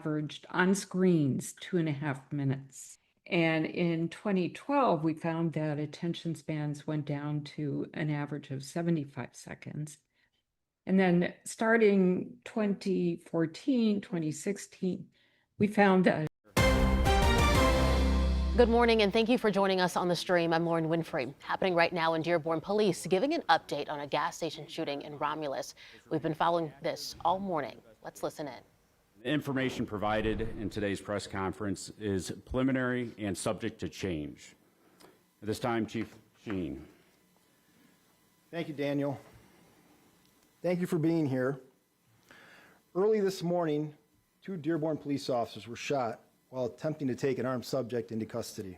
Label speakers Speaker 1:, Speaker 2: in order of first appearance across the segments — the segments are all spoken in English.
Speaker 1: averaged on screens 2.5 minutes. And in 2012, we found that attention spans went down to an average of 75 seconds. And then starting 2014, 2016, we found that.
Speaker 2: Good morning, and thank you for joining us on the stream. I'm Lauren Winfrey. Happening right now in Dearborn, police giving an update on a gas station shooting in Romulus. We've been following this all morning. Let's listen in.
Speaker 3: The information provided in today's press conference is preliminary and subject to change. At this time, Chief Sheen.
Speaker 4: Thank you, Daniel. Thank you for being here. Early this morning, 2 Dearborn police officers were shot while attempting to take an armed subject into custody.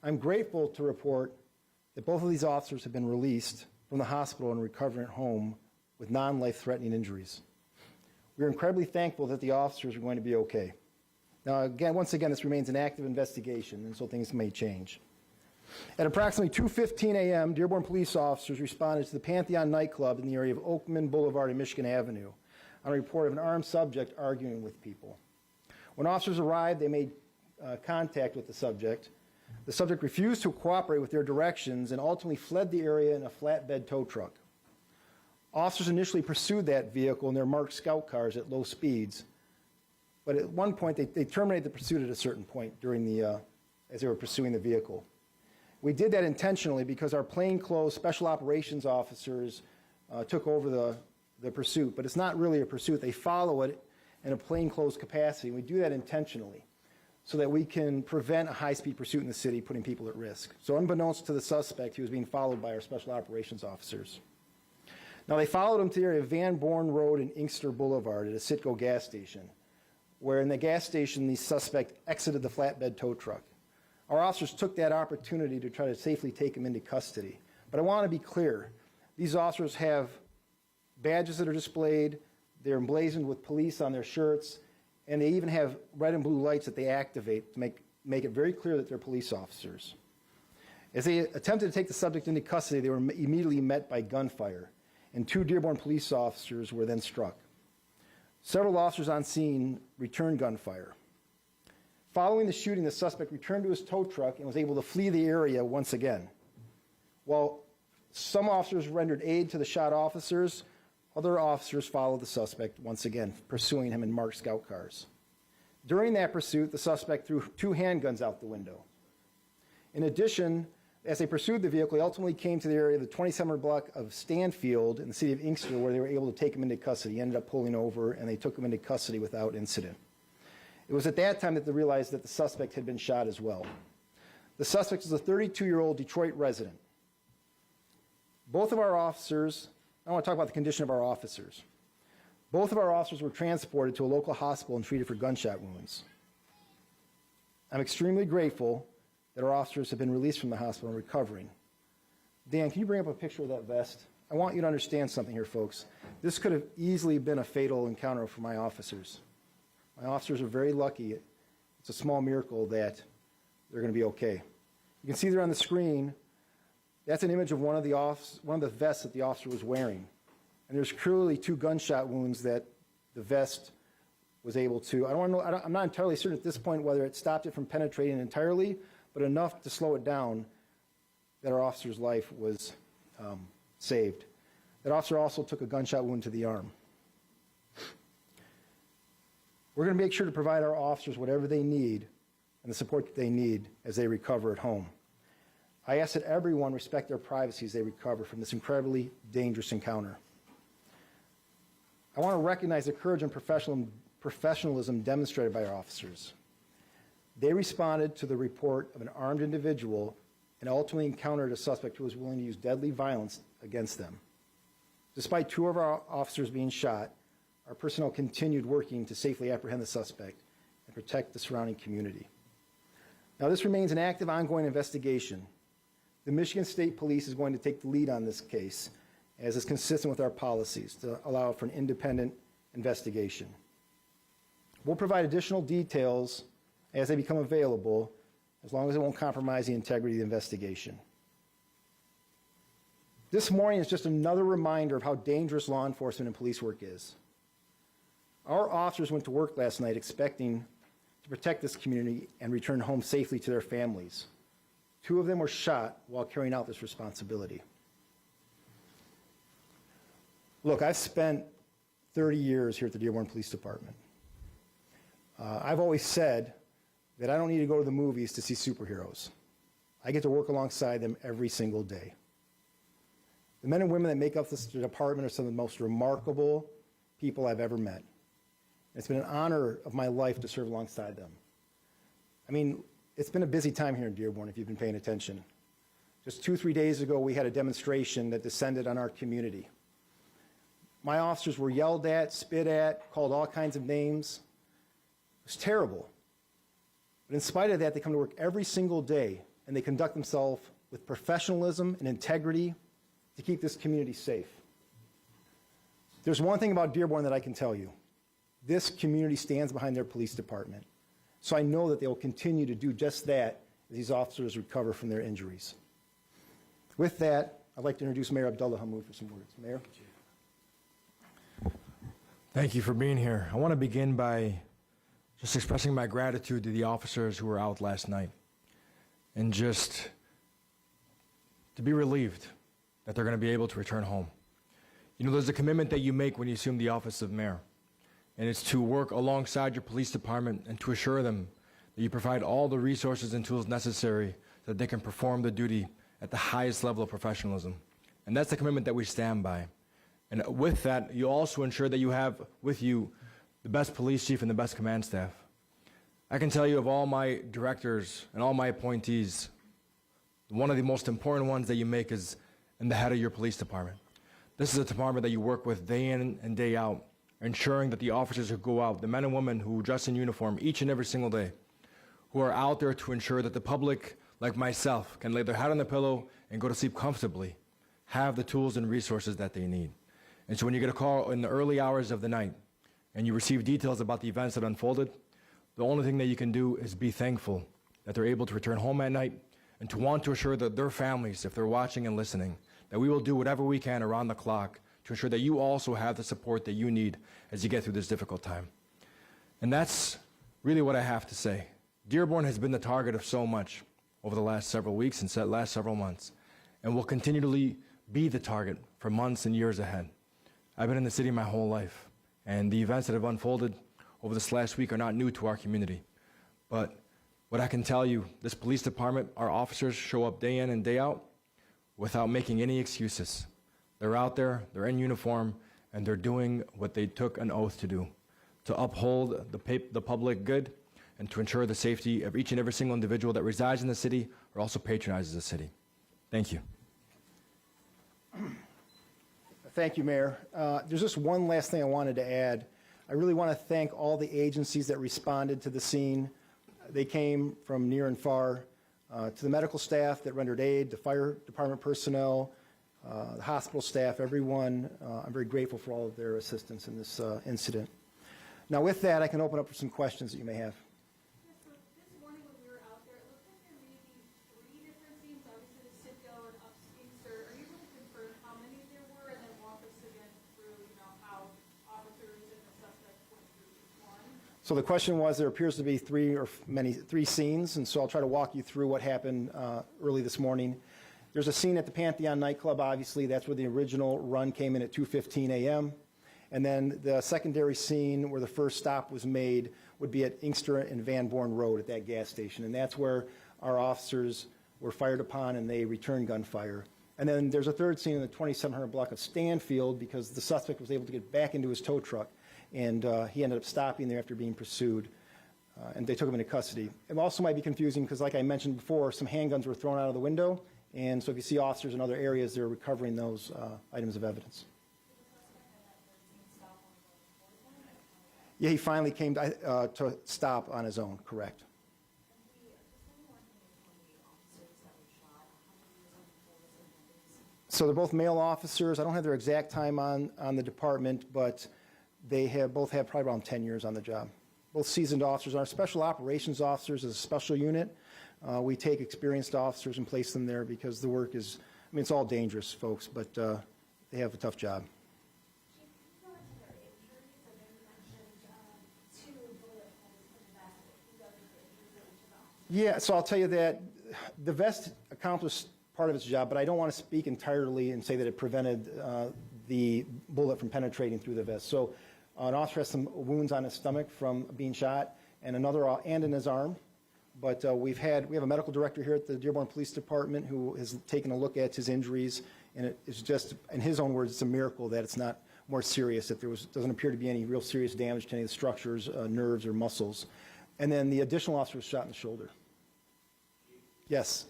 Speaker 4: I'm grateful to report that both of these officers have been released from the hospital and recovering at home with non-life-threatening injuries. We are incredibly thankful that the officers are going to be okay. Now, once again, this remains an active investigation, and so things may change. At approximately 2:15 a.m., Dearborn police officers responded to the Pantheon nightclub in the area of Oakman Boulevard and Michigan Avenue on a report of an armed subject arguing with people. When officers arrived, they made contact with the subject. The subject refused to cooperate with their directions and ultimately fled the area in a flatbed tow truck. Officers initially pursued that vehicle in their marked scout cars at low speeds, but at one point they terminated the pursuit at a certain point during as they were pursuing the vehicle. We did that intentionally because our plainclothes special operations officers took over the pursuit, but it's not really a pursuit. They follow it in a plainclothes capacity. We do that intentionally so that we can prevent a high-speed pursuit in the city, putting people at risk. So unbeknownst to the suspect, he was being followed by our special operations officers. Now, they followed him to the area of Van Born Road and Inkster Boulevard at a Citgo gas station, where in the gas station, the suspect exited the flatbed tow truck. Our officers took that opportunity to try to safely take him into custody. But I want to be clear, these officers have badges that are displayed, they're emblazoned with police on their shirts, and they even have red and blue lights that they activate to make it very clear that they're police officers. As they attempted to take the subject into custody, they were immediately met by gunfire, and 2 Dearborn police officers were then struck. Several officers on scene returned gunfire. Following the shooting, the suspect returned to his tow truck and was able to flee the area once again. While some officers rendered aid to the shot officers, other officers followed the suspect once again, pursuing him in marked scout cars. During that pursuit, the suspect threw 2 handguns out the window. In addition, as they pursued the vehicle, they ultimately came to the area of the 27th block of Stanfield in the city of Inkster, where they were able to take him into custody. He ended up pulling over, and they took him into custody without incident. It was at that time that they realized that the suspect had been shot as well. The suspect is a 32-year-old Detroit resident. Both of our officers, I want to talk about the condition of our officers. Both of our officers were transported to a local hospital and treated for gunshot wounds. I'm extremely grateful that our officers have been released from the hospital and recovering. Dan, can you bring up a picture of that vest? I want you to understand something here, folks. This could have easily been a fatal encounter for my officers. My officers are very lucky. It's a small miracle that they're going to be okay. You can see there on the screen, that's an image of one of the vests that the officer was wearing. And there's clearly 2 gunshot wounds that the vest was able to, I'm not entirely certain at this point whether it stopped it from penetrating entirely, but enough to slow it down that our officer's life was saved. That officer also took a gunshot wound to the arm. We're going to make sure to provide our officers whatever they need and the support that they need as they recover at home. I ask that everyone respect their privacy as they recover from this incredibly dangerous encounter. I want to recognize the courage and professionalism demonstrated by our officers. They responded to the report of an armed individual and ultimately encountered a suspect who was willing to use deadly violence against them. Despite 2 of our officers being shot, our personnel continued working to safely apprehend the suspect and protect the surrounding community. Now, this remains an active, ongoing investigation. The Michigan State Police is going to take the lead on this case, as is consistent with our policies to allow for an independent investigation. We'll provide additional details as they become available, as long as it won't compromise the integrity of the investigation. This morning is just another reminder of how dangerous law enforcement and police work is. Our officers went to work last night expecting to protect this community and return home safely to their families. 2 of them were shot while carrying out this responsibility. Look, I've spent 30 years here at the Dearborn Police Department. I've always said that I don't need to go to the movies to see superheroes. I get to work alongside them every single day. The men and women that make up this department are some of the most remarkable people I've ever met. It's been an honor of my life to serve alongside them. I mean, it's been a busy time here in Dearborn if you've been paying attention. Just 2-3 days ago, we had a demonstration that descended on our community. My officers were yelled at, spit at, called all kinds of names. It was terrible. But in spite of that, they come to work every single day, and they conduct themselves with professionalism and integrity to keep this community safe. There's one thing about Dearborn that I can tell you. This community stands behind their police department. So I know that they will continue to do just that as these officers recover from their injuries. With that, I'd like to introduce Mayor Abdullah Hammoud for some words. Mayor?
Speaker 5: Thank you for being here. I want to begin by just expressing my gratitude to the officers who were out last night and just to be relieved that they're going to be able to return home. You know, there's a commitment that you make when you assume the office of mayor, and it's to work alongside your police department and to assure them that you provide all the resources and tools necessary so that they can perform the duty at the highest level of professionalism. And that's the commitment that we stand by. And with that, you also ensure that you have with you the best police chief and the best command staff. I can tell you of all my directors and all my appointees, one of the most important ones that you make is in the head of your police department. This is a department that you work with day in and day out, ensuring that the officers who go out, the men and women who dress in uniform each and every single day, who are out there to ensure that the public, like myself, can lay their head on the pillow and go to sleep comfortably, have the tools and resources that they need. And so when you get a call in the early hours of the night and you receive details about the events that unfolded, the only thing that you can do is be thankful that they're able to return home at night and to want to assure that their families, if they're watching and listening, that we will do whatever we can around the clock to ensure that you also have the support that you need as you get through this difficult time. And that's really what I have to say. Dearborn has been the target of so much over the last several weeks and last several months, and will continually be the target for months and years ahead. I've been in the city my whole life, and the events that have unfolded over this last week are not new to our community. But what I can tell you, this police department, our officers show up day in and day out without making any excuses. They're out there, they're in uniform, and they're doing what they took an oath to do, to uphold the public good and to ensure the safety of each and every single individual that resides in the city or also patronizes the city. Thank you.
Speaker 4: Thank you, Mayor. There's just one last thing I wanted to add. I really want to thank all the agencies that responded to the scene. They came from near and far. To the medical staff that rendered aid, the fire department personnel, the hospital staff, everyone. I'm very grateful for all of their assistance in this incident. Now with that, I can open up for some questions that you may have.
Speaker 6: So this morning when we were out there, it looked like there may be 3 different scenes, obviously the Citgo and Upspeaker. Are you able to confirm how many there were and then walk us again through, how officers and the suspects went through each one?
Speaker 4: So the question was, there appears to be 3 scenes, and so I'll try to walk you through what happened early this morning. There's a scene at the Pantheon nightclub, obviously. That's where the original run came in at 2:15 a.m. And then the secondary scene where the first stop was made would be at Inkster and Van Born Road at that gas station. And that's where our officers were fired upon and they returned gunfire. And then there's a third scene in the 2700 block of Stanfield because the suspect was able to get back into his tow truck. And he ended up stopping there after being pursued. And they took him into custody. It also might be confusing because, like I mentioned before, some handguns were thrown out of the window. And so if you see officers in other areas, they're recovering those items of evidence. Yeah, he finally came to stop on his own, correct. So they're both male officers. I don't have their exact time on the department, but they have both had probably around 10 years on the job. Both seasoned officers. Our special operations officers is a special unit. We take experienced officers and place them there because the work is, it's all dangerous, folks, but they have a tough job. Yeah, so I'll tell you that the vest accomplished part of its job, but I don't want to speak entirely and say that it prevented the bullet from penetrating through the vest. So an officer has some wounds on his stomach from being shot, and another and in his arm. But we have a medical director here at the Dearborn Police Department who has taken a look at his injuries, and it's just, in his own words, it's a miracle that it's not more serious, that doesn't appear to be any real serious damage to any of the structures, nerves, or muscles. And then the additional officer was shot in the shoulder. Yes.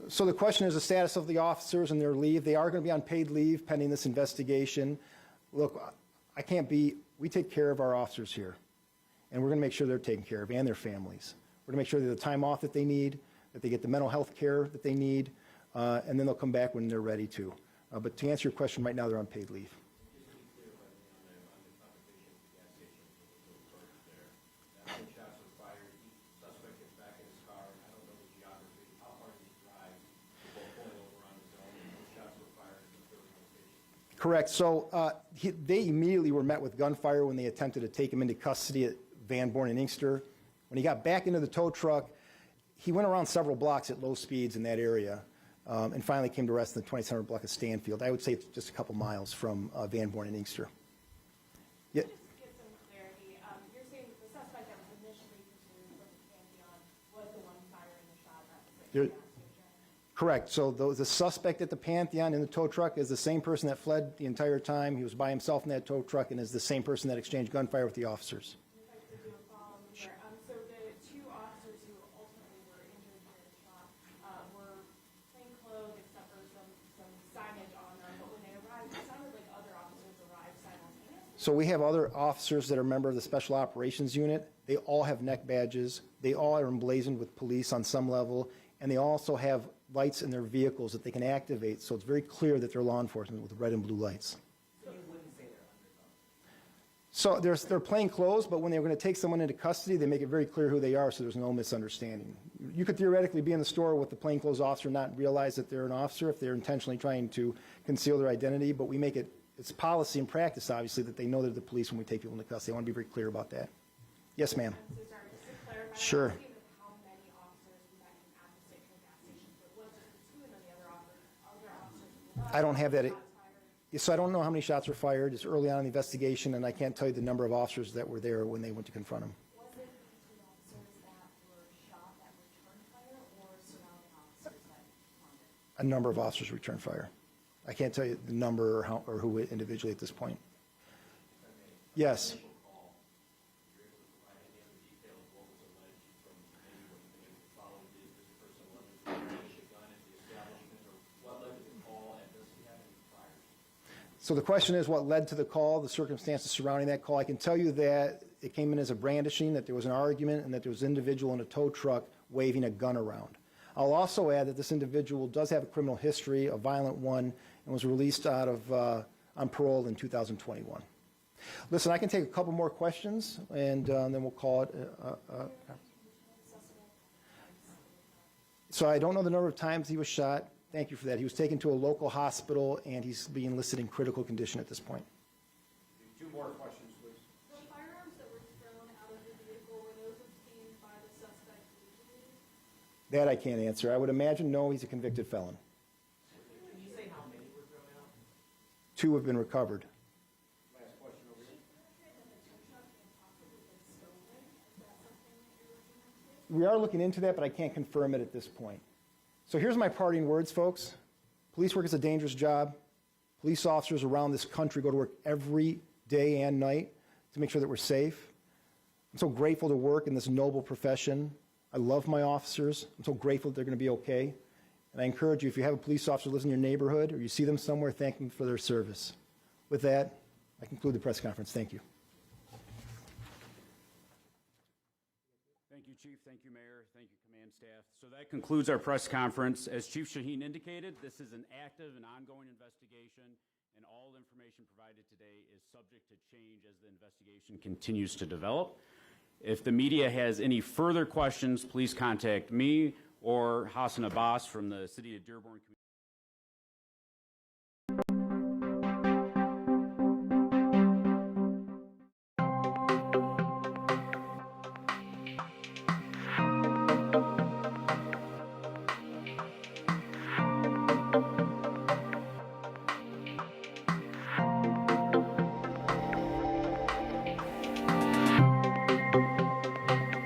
Speaker 4: So the question is the status of the officers and their leave. They are going to be on paid leave pending this investigation. Look, we take care of our officers here, and we're going to make sure they're taken care of and their families. We're going to make sure they have the time off that they need, that they get the mental health care that they need, and then they'll come back when they're ready to. But to answer your question, right now they're on paid leave. Correct. So they immediately were met with gunfire when they attempted to take him into custody at Van Born and Inkster. When he got back into the tow truck, he went around several blocks at low speeds in that area and finally came to rest in the 2700 block of Stanfield. I would say it's just a couple miles from Van Born and Inkster. Yeah.
Speaker 6: Just to get some clarity, you're saying that the suspect that was initially pursued from the Pantheon was the one firing the shot at the gas station?
Speaker 4: Correct. So the suspect at the Pantheon in the tow truck is the same person that fled the entire time. He was by himself in that tow truck and is the same person that exchanged gunfire with the officers.
Speaker 6: If I could do a follow-up there. So the two officers who ultimately were injured during the shot were plainclothes except for some signage on them. But when they arrived, it sounded like other officers arrived simultaneously.
Speaker 4: So we have other officers that are a member of the Special Operations Unit. They all have neck badges. They all are emblazoned with police on some level. And they also have lights in their vehicles that they can activate, so it's very clear that they're law enforcement with red and blue lights. So they're plain clothes, but when they're going to take someone into custody, they make it very clear who they are so there's no misunderstanding. You could theoretically be in the store with the plainclothes officer and not realize that they're an officer if they're intentionally trying to conceal their identity, but we make it's policy and practice, obviously, that they know they're the police when we take people into custody. I want to be very clear about that. Yes, ma'am.
Speaker 6: I'm so sorry, just to clarify.
Speaker 4: Sure.
Speaker 6: How many officers we met him at the Citgo gas station? So it was just the two and then the other officers.
Speaker 4: I don't have that.
Speaker 6: Shots fired.
Speaker 4: So I don't know how many shots were fired. It's early on in the investigation, and I can't tell you the number of officers that were there when they went to confront him.
Speaker 6: Was it the two officers that were shot that returned fire or surrounding officers that responded?
Speaker 4: A number of officers returned fire. I can't tell you the number or who individually at this point. Yes. So the question is what led to the call, the circumstances surrounding that call. I can tell you that it came in as a brandishing, that there was an argument, and that there was an individual in a tow truck waving a gun around. I'll also add that this individual does have a criminal history, a violent one, and was released out of on parole in 2021. Listen, I can take a couple more questions, and then we'll call it. So I don't know the number of times he was shot. Thank you for that. He was taken to a local hospital, and he's being listed in critical condition at this point.
Speaker 3: Two more questions, please.
Speaker 6: The firearms that were thrown out of the vehicle, were those obtained by the suspect legally?
Speaker 4: That I can't answer. I would imagine no, he's a convicted felon.
Speaker 7: Can you say how many were thrown out?
Speaker 4: 2 have been recovered.
Speaker 3: Last question over here.
Speaker 4: We are looking into that, but I can't confirm it at this point. So here's my parting words, folks. Police work is a dangerous job. Police officers around this country go to work every day and night to make sure that we're safe. I'm so grateful to work in this noble profession. I love my officers. I'm so grateful that they're going to be okay. And I encourage you, if you have a police officer who lives in your neighborhood or you see them somewhere, thank them for their service. With that, I conclude the press conference. Thank you.
Speaker 3: Thank you, Chief. Thank you, Mayor. Thank you, command staff. So that concludes our press conference. As Chief Shaheen indicated, this is an active and ongoing investigation, and all information provided today is subject to change as the investigation continues to develop. If the media has any further questions, please contact me or Hassan Abbas from the City of Dearborn.